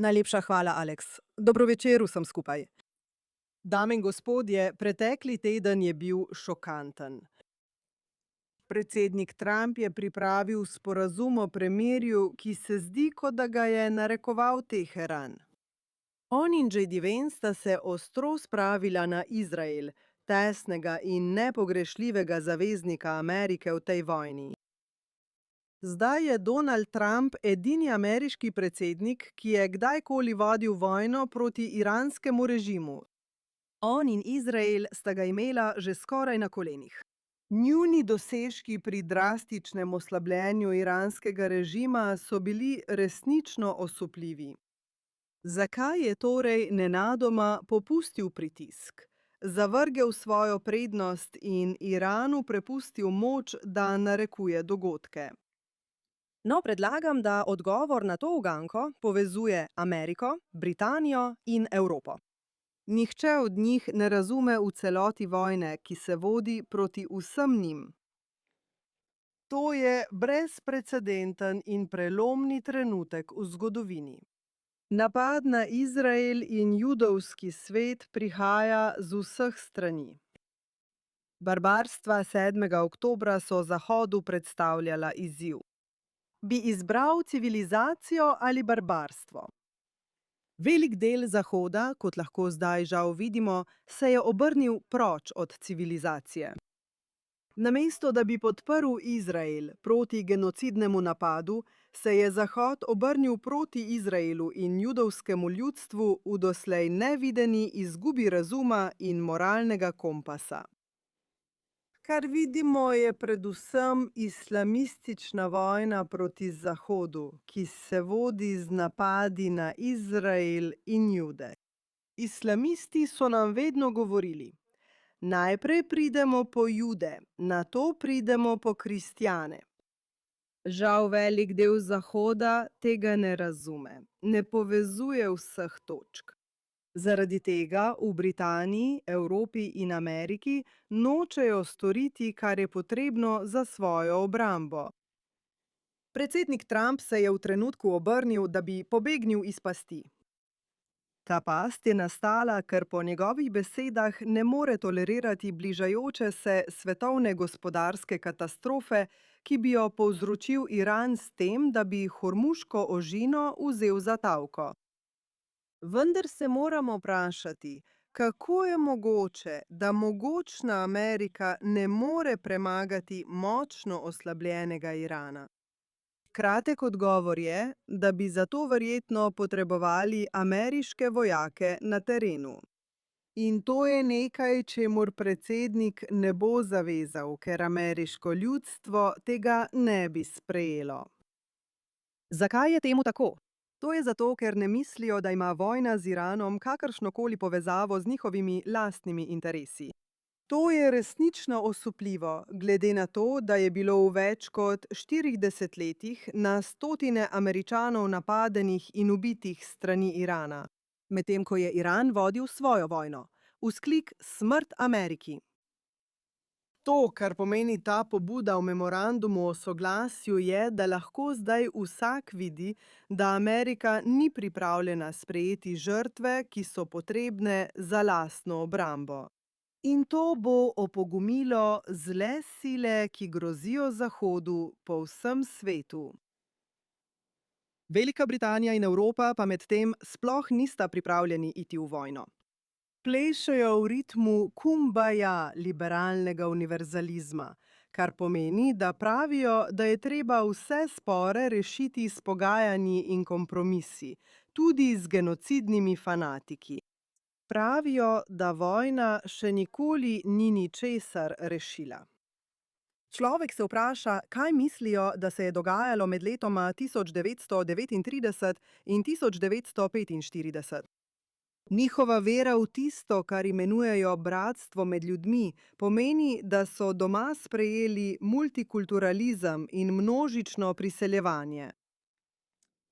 Najlepša hvala, Aleks. Dobro večer vsem skupaj. Dame in gospodje, pretekli teden je bil šokanten. Predsednik Trump je pripravil sporazum o premirju, ki se zdi, kot da ga je narekoval Teheran. On in J.D. Vance sta se ostro spravila na Izrael, tesnega in nepogrešljivega zaveznika Amerike v tej vojni. Zdaj je Donald Trump edini ameriški predsednik, ki je kdajkoli vodil vojno proti iranskemu režimu. On in Izrael sta ga imela že skoraj na kolenih. Njuni dosežki pri drastičnem oslabljenju iranskega režima so bili resnično osupljivi. Zakaj je torej nenadoma popustil pritisk, zavrgel svojo prednost in Iranu prepustil moč, da narekuje dogodke? No, predlagam, da odgovor na to uganko povezuje Ameriko, Britanijo in Evropo. Nihče od njih ne razume v celoti vojne, ki se vodi proti vsem njim. To je brezprecedenten in prelomni trenutek v zgodovini. Napad na Izrael in judovski svet prihaja z vseh strani. Barbarstva 7. oktobra so Zahodu predstavljala izziv. Bi izbral civilizacijo ali barbarstvo? Velik del Zahoda, kot lahko zdaj žal vidimo, se je obrnil proč od civilizacije. Namesto da bi podprl Izrael proti genocidnemu napadu, se je Zahod obrnil proti Izraelu in judovskemu ljudstvu v doslej nevideni izgubi razuma in moralnega kompasa. Kar vidimo, je predvsem islamistična vojna proti Zahodu, ki se vodi z napadi na Izrael in Jude. Islamisti so nam vedno govorili: najprej pridemo po Jude, nato pridemo po kristjane. Žal velik del Zahoda tega ne razume, ne povezuje vseh točk. Zaradi tega v Britaniji, Evropi in Ameriki nočejo storiti, kar je potrebno za svojo obrambo. Predsednik Trump se je v trenutku obrnil, da bi pobegnil iz pasti. Ta past je nastala, ker po njegovih besedah ne more tolerirati bližajoče se svetovne gospodarske katastrofe, ki bi jo povzročil Iran s tem, da bi Hormuško ožino vzel za talko. Vendar se moramo vprašati, kako je mogoče, da mogočna Amerika ne more premagati močno oslabljenega Irana? Kratek odgovor je, da bi zato verjetno potrebovali ameriške vojake na terenu. In to je nekaj, čemur predsednik ne bo zavezal, ker ameriško ljudstvo tega ne bi sprejelo. Zakaj je temu tako? To je zato, ker ne mislijo, da ima vojna z Iranom kakršnokoli povezavo z njihovimi lastnimi interesi. To je resnično osupljivo, glede na to, da je bilo v več kot 40 letih na stotine Američanov napadenih in ubitih strani Irana, medtem ko je Iran vodil svojo vojno. Vzklik smrt Ameriki. To, kar pomeni ta pobuda v memorandumu o soglasju, je, da lahko zdaj vsak vidi, da Amerika ni pripravljena sprejeti žrtve, ki so potrebne za lastno obrambo. In to bo opogumilo zle sile, ki grozijo Zahodu po vsem svetu. Velika Britanija in Evropa pa medtem sploh nista pripravljeni iti v vojno. Plešejo v ritmu kumbaja liberalnega univerzalizma, kar pomeni, da pravijo, da je treba vse spore rešiti s pogajanji in kompromisi, tudi z genocidnimi fanatiki. Pravijo, da vojna še nikoli ni ničesar rešila. Človek se vpraša, kaj mislijo, da se je dogajalo med letoma 1939 in 1945. Njihova vera v tisto, kar imenujejo bratstvo med ljudmi, pomeni, da so doma sprejeli multikulturalizem in množično priseljevanje.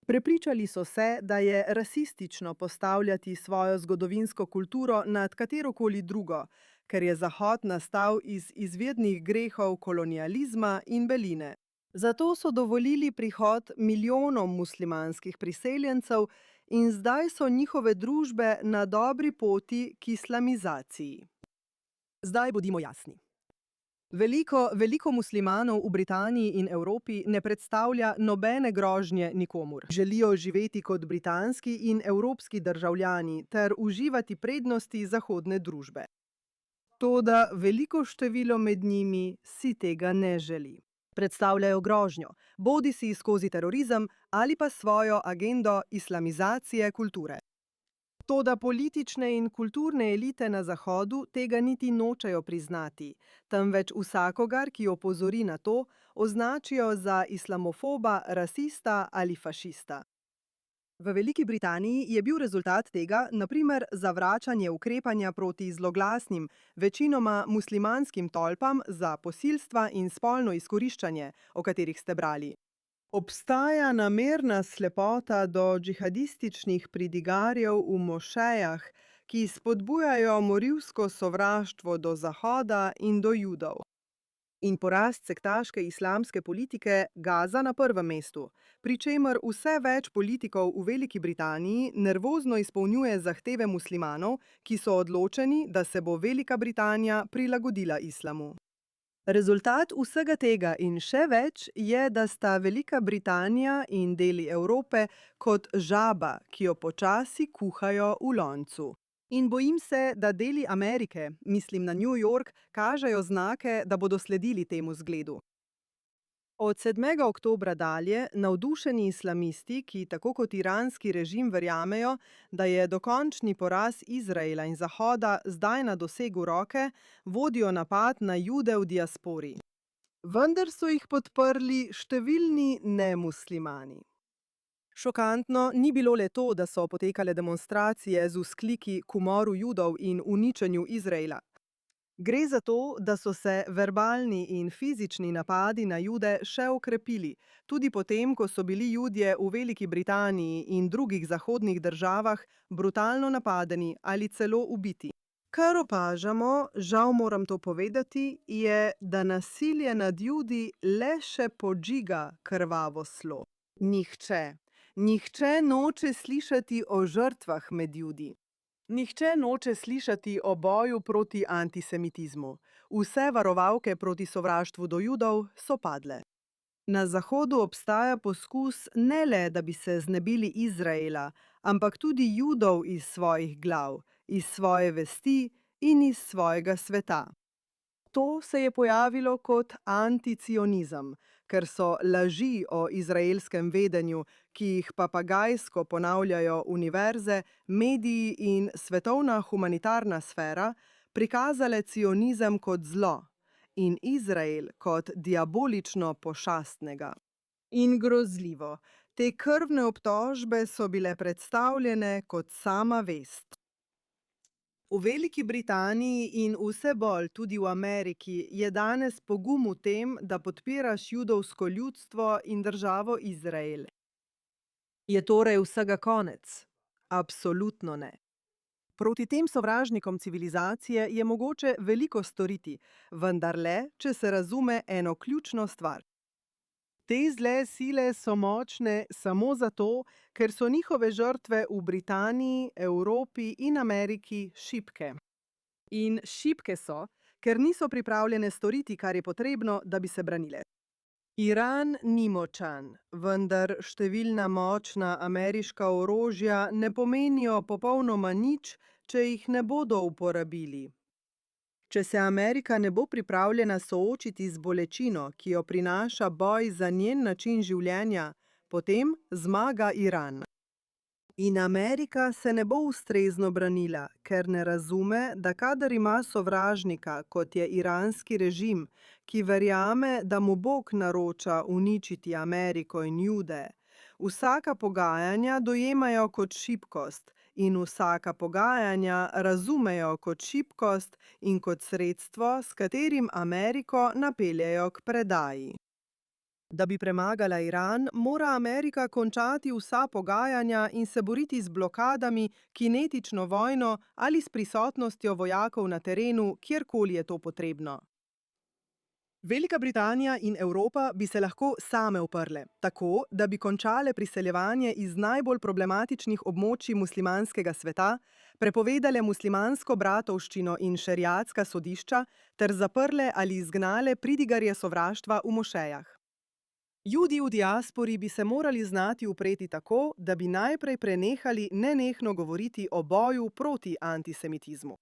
Prepričali so se, da je rasistično postavljati svojo zgodovinsko kulturo nad katerokoli drugo, ker je Zahod nastal iz izvirnih grehov kolonializma in beline. Zato so dovolili prihod milijonom muslimanskih priseljencev in zdaj so njihove družbe na dobri poti k islamizaciji. Zdaj bodimo jasni. Veliko muslimanov v Britaniji in Evropi ne predstavlja nobene grožnje nikomur. Želijo živeti kot britanski in evropski državljani ter uživati prednosti zahodne družbe. Toda veliko število med njimi si tega ne želi. Predstavljajo grožnjo, bodisi skozi terorizem ali pa svojo agendo islamizacije kulture. Toda politične in kulturne elite na Zahodu tega niti nočejo priznati, temveč vsakogar, ki opozori na to, označijo za islamofoba, rasista ali fašista. V Veliki Britaniji je bil rezultat tega, na primer, zavračanje ukrepanja proti zloglasnim, večinoma muslimanskim tolpam za posilstva in spolno izkoriščanje, o katerih ste brali. Obstaja namerna slepota do džihadističnih pridigarjev v mošejah, ki spodbujajo morilsko sovraštvo do Zahoda in do Judov. In porast sektaške islamske politike Gaza na prvem mestu, pri čemer vse več politikov v Veliki Britaniji nervozno izpolnjuje zahteve muslimanov, ki so odločeni, da se bo Velika Britanija prilagodila islamu. Rezultat vsega tega in še več je, da sta Velika Britanija in deli Evrope kot žaba, ki jo počasi kuhajo v loncu. In bojim se, da deli Amerike, mislim na New York, kažejo znake, da bodo sledili temu zgledu. Od 7. oktobra dalje navdušeni islamisti, ki tako kot iranski režim verjamejo, da je dokončni poraz Izraela in Zahoda zdaj na dosegu roke, vodijo napad na Jude v diaspori. Vendar so jih podprli številni nemuslimani. Šokantno ni bilo le to, da so potekale demonstracije z vzkliki k umoru Judov in uničenju Izraela. Gre za to, da so se verbalni in fizični napadi na Jude še okrepili, tudi potem, ko so bili Judje v Veliki Britaniji in drugih zahodnih državah brutalno napadeni ali celo ubiti. Kar opažamo, žal moram to povedati, je, da nasilje nad Judi le še podžiga krvavo slo. Nihče noče slišati o žrtvah med Judi. Nihče noče slišati o boju proti antisemitizmu. Vse varovalke proti sovraštvu do Judov so padle. Na Zahodu obstaja poskus ne le, da bi se znebili Izraela, ampak tudi Judov iz svojih glav, iz svoje vesti in iz svojega sveta. To se je pojavilo kot anticionizem, ker so laži o izraelskem vedenju, ki jih papagajsko ponavljajo univerze, mediji in svetovna humanitarna sfera, prikazale cionizem kot zlo in Izrael kot diabolično pošastnega. In grozljivo, te krvne obtožbe so bile predstavljene kot sama vest. V Veliki Britaniji in vse bolj tudi v Ameriki je danes pogum v tem, da podpiraš judovsko ljudstvo in državo Izrael. Je torej vsega konec? Absolutno ne. Proti tem sovražnikom civilizacije je mogoče veliko storiti, vendar le, če se razume eno ključno stvar. Te zle sile so močne samo zato, ker so njihove žrtve v Britaniji, Evropi in Ameriki šibke. In šibke so, ker niso pripravljene storiti, kar je potrebno, da bi se branile. Iran ni močan, vendar številna močna ameriška orožja ne pomenijo popolnoma nič, če jih ne bodo uporabili. Če se Amerika ne bo pripravljena soočiti z bolečino, ki jo prinaša boj za njen način življenja, potem zmaga Iran. In Amerika se ne bo ustrezno branila, ker ne razume, da kadar ima sovražnika, kot je iranski režim, ki verjame, da mu Bog naroča uničiti Ameriko in Jude, vsaka pogajanja dojemajo kot šibkost in vsaka pogajanja razumejo kot šibkost in kot sredstvo, s katerim Ameriko napeljejo k predaji. Da bi premagala Iran, mora Amerika končati vsa pogajanja in se boriti z blokadami, kinetično vojno ali s prisotnostjo vojakov na terenu, kjerkoli je to potrebno. Velika Britanija in Evropa bi se lahko same uprle, tako da bi končale priseljevanje iz najbolj problematičnih območij muslimanskega sveta, prepovedale muslimansko bratovščino in šeriatska sodišča ter zaprle ali izgnale pridigarje sovraštva v mošejah. Judi v diaspori bi se morali znati upreti tako, da bi najprej prenehali nenehno govoriti o boju proti antisemitizmu.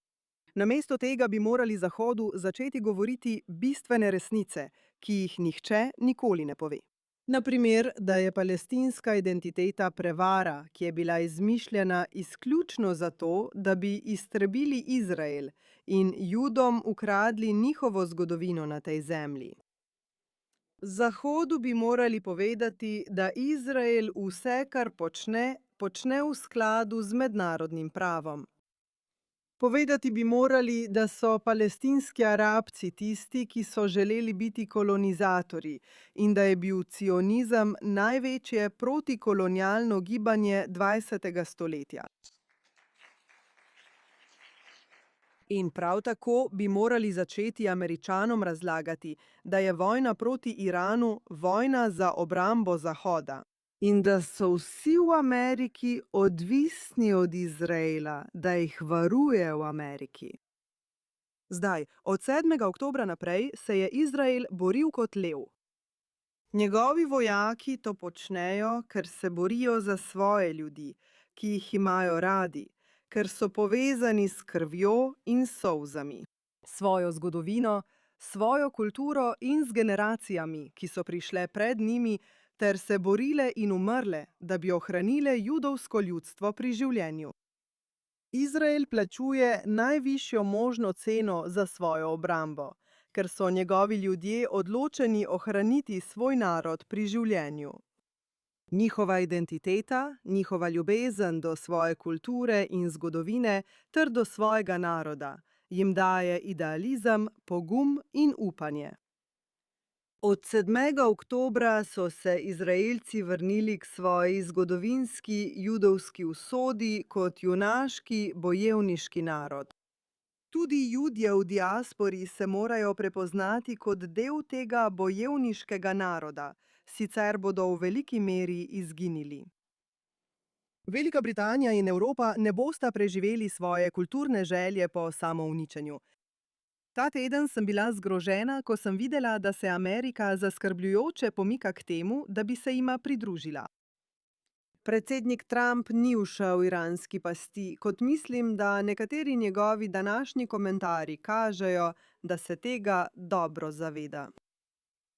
Namesto tega bi morali Zahodu začeti govoriti bistvene resnice, ki jih nihče nikoli ne pove. Naprimer, da je palestinska identiteta prevara, ki je bila izmišljena izključno zato, da bi iztrebili Izrael in Judom ukradli njihovo zgodovino na tej zemlji. Zahodu bi morali povedati, da Izrael vse, kar počne, počne v skladu z mednarodnim pravom. Povedati bi morali, da so palestinski Arabci tisti, ki so želeli biti kolonizatorji in da je bil cionizem največje protikolonialno gibanje 20. stoletja. In prav tako bi morali začeti Američanom razlagati, da je vojna proti Iranu vojna za obrambo Zahoda. In da so vsi v Ameriki odvisni od Izraela, da jih varuje v Ameriki. Zdaj, od 7. oktobra naprej se je Izrael boril kot lev. Njegovi vojaki to počnejo, ker se borijo za svoje ljudi, ki jih imajo radi, ker so povezani s krvjo in solzami. Svojo zgodovino, svojo kulturo in z generacijami, ki so prišle pred njimi, ter se borile in umrle, da bi ohranile judovsko ljudstvo pri življenju. Izrael plačuje najvišjo možno ceno za svojo obrambo, ker so njegovi ljudje odločeni ohraniti svoj narod pri življenju. Njihova identiteta, njihova ljubezen do svoje kulture in zgodovine ter do svojega naroda jim daje idealizem, pogum in upanje. Od 7. oktobra so se Izraelci vrnili k svoji zgodovinski judovski usodi kot junaški bojevniški narod. Tudi Judje v diaspori se morajo prepoznati kot del tega bojevniškega naroda, sicer bodo v veliki meri izginili. Velika Britanija in Evropa ne bosta preživeli svoje kulturne želje po samouničenju. Ta teden sem bila zgrožena, ko sem videla, da se Amerika zaskrbljujoče pomika k temu, da bi se jima pridružila. Predsednik Trump ni ušel iranski pasti, kot mislim, da nekateri njegovi današnji komentarji kažejo, da se tega dobro zaveda.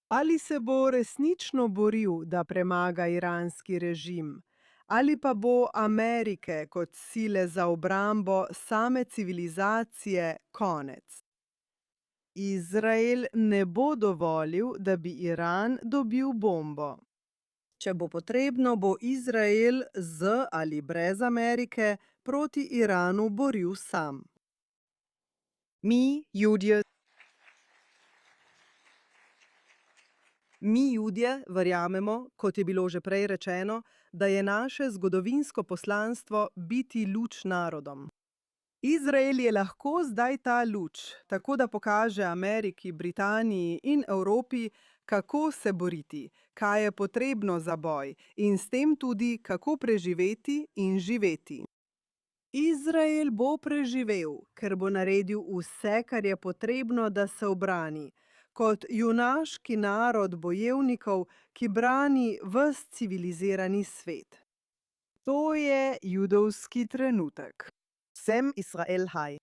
Ali se bo resnično boril, da premaga iranski režim? Ali pa bo Amerike kot sile za obrambo same civilizacije konec? Izrael ne bo dovolil, da bi Iran dobil bombo. Če bo potrebno, bo Izrael z ali brez Amerike proti Iranu boril sam. Mi, Judje, verjamemo, kot je bilo že prej rečeno, da je naše zgodovinsko poslanstvo biti luč narodom. Izrael je lahko zdaj ta luč, tako da pokaže Ameriki, Britaniji in Evropi, kako se boriti, kaj je potrebno za boj in s tem tudi, kako preživeti in živeti. Izrael bo preživel, ker bo naredil vse, kar je potrebno, da se ubrani, kot junaški narod bojevnikov, ki brani ves civilizirani svet. To je judovski trenutek. Sem Israel Haj.